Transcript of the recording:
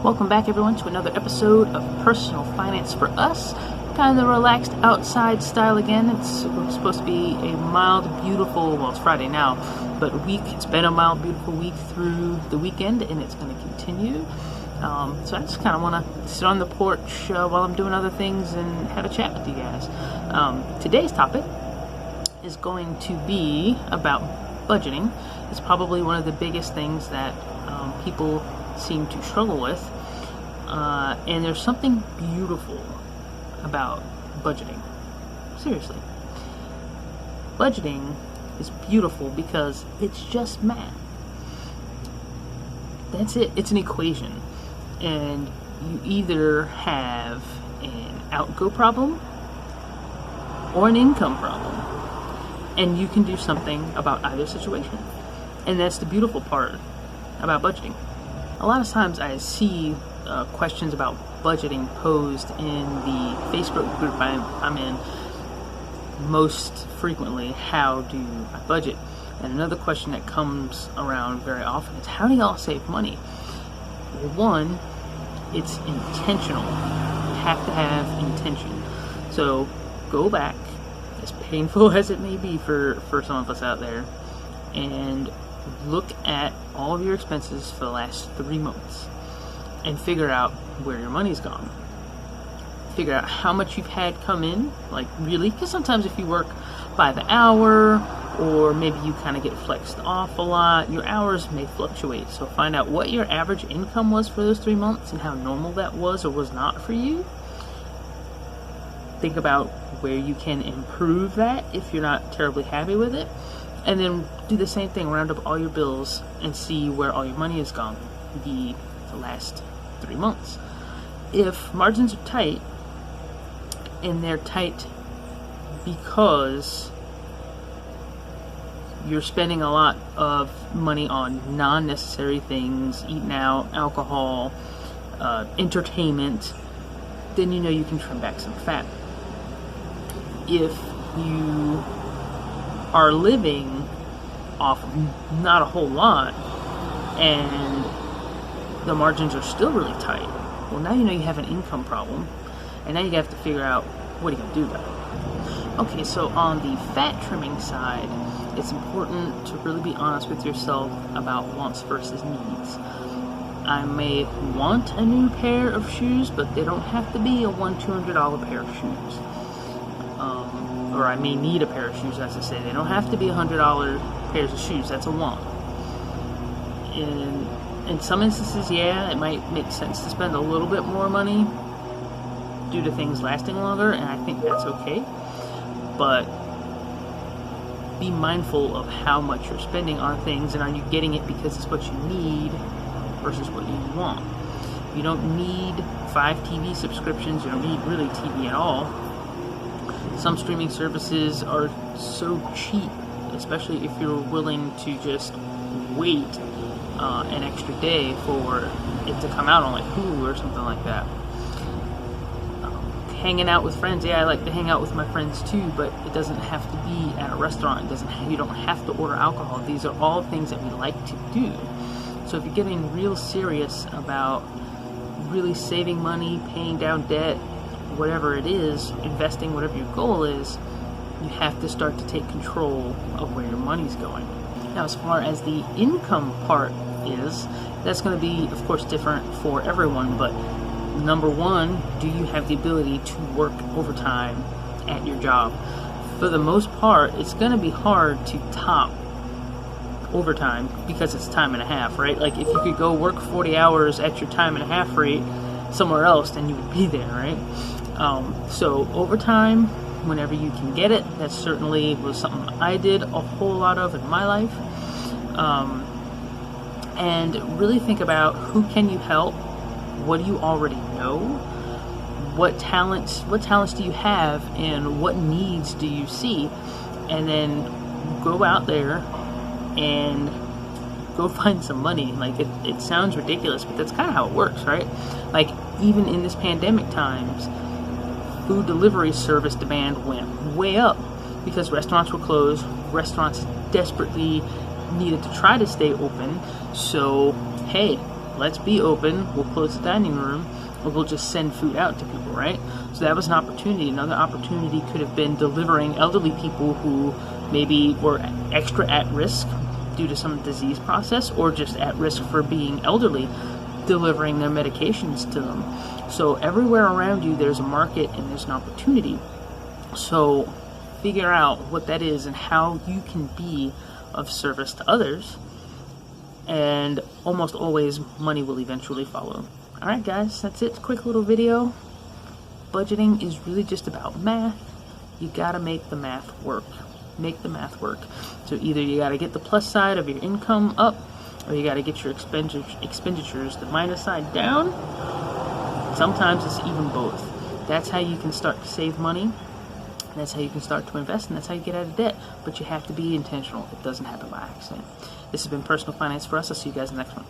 Welcome back, everyone, to another episode of Personal Finance for Us. Kind of the relaxed outside style again. It's supposed to be a mild, beautiful, well, it's Friday now, but it's been a mild, beautiful week through the weekend, and it's going to continue. So I just kind of want to sit on the porch while I'm doing other things and have a chat with you guys. Today's topic is going to be about budgeting. It's probably one of the biggest things that people seem to struggle with. And there's something beautiful about budgeting. Seriously. Budgeting is beautiful because it's just math. That's it. It's an equation. And you either have an outgo problem or an income problem. And you can do something about either situation. And that's the beautiful part about budgeting. A lot of times I see questions about budgeting posed in the Facebook group I'm in most frequently. How do I budget? And another question that comes around very often is, how do y'all save money? Well, one, it's intentional. You have to have intention. So go back, as painful as it may be for some of us out there, and look at all of your expenses for the last 3 months and figure out where your money's gone. Figure out how much you've had come in, like really, because sometimes if you work by the hour or maybe you kind of get flexed off a lot, your hours may fluctuate. So find out what your average income was for those 3 months and how normal that was or was not for you. Think about where you can improve that if you're not terribly happy with it. And then do the same thing, round up all your bills and see where all your money has gone the last 3 months. If margins are tight, and they're tight because you're spending a lot of money on non-necessary things, eating out, alcohol, entertainment, then you know you can trim back some fat. If you are living off not a whole lot and the margins are still really tight, well, now you know you have an income problem, and now you have to figure out what are you going to do about it. Okay, so on the fat trimming side, it's important to really be honest with yourself about wants versus needs. I may want a new pair of shoes, but they don't have to be a $200 pair of shoes. Or I may need a pair of shoes, as I say. They don't have to be $100 pairs of shoes. That's a want. In some instances, yeah, it might make sense to spend a little bit more money due to things lasting longer, and I think that's okay. But be mindful of how much you're spending on things, and are you getting it because it's what you need versus what you want. You don't need 5 TV subscriptions. You don't need really TV at all. Some streaming services are so cheap, especially if you're willing to just wait an extra day for it to come out on like Hulu or something like that. Hanging out with friends, yeah, I like to hang out with my friends too, but it doesn't have to be at a restaurant. You don't have to order alcohol. These are all things that we like to do. So if you're getting real serious about really saving money, paying down debt, whatever it is, investing, whatever your goal is, you have to start to take control of where your money's going. Now, as far as the income part is, that's going to be, of course, different for everyone, but number one, do you have the ability to work overtime at your job? For the most part, it's going to be hard to top overtime because it's time and a half, right? Like if you could go work 40 hours at your time and a half rate somewhere else, then you would be there, right? So overtime, whenever you can get it, that certainly was something I did a whole lot of in my life. And really think about who can you help, what do you already know, what talents do you have, and what needs do you see, and then go out there and go find some money. Like it sounds ridiculous, but that's kind of how it works, right? Like even in this pandemic times, food delivery service demand went way up because restaurants were closed. Restaurants desperately needed to try to stay open. So, hey, let's be open, we'll close the dining room, or we'll just send food out to people, right? So that was an opportunity. Another opportunity could have been delivering elderly people who maybe were extra at risk due to some disease process, or just at risk for being elderly, delivering their medications to them. So everywhere around you there's a market and there's an opportunity. So figure out what that is and how you can be of service to others, and almost always money will eventually follow. Alright guys, that's it. Quick little video. Budgeting is really just about math. You gotta make the math work. Make the math work. So either you gotta get the plus side of your income up, or you gotta get your expenditures, the minus side, down. Sometimes it's even both. That's how you can start to save money. That's how you can start to invest, and that's how you get out of debt. But you have to be intentional. It doesn't happen by accident. This has been Personal Finance for Us. I'll see you guys in the next one.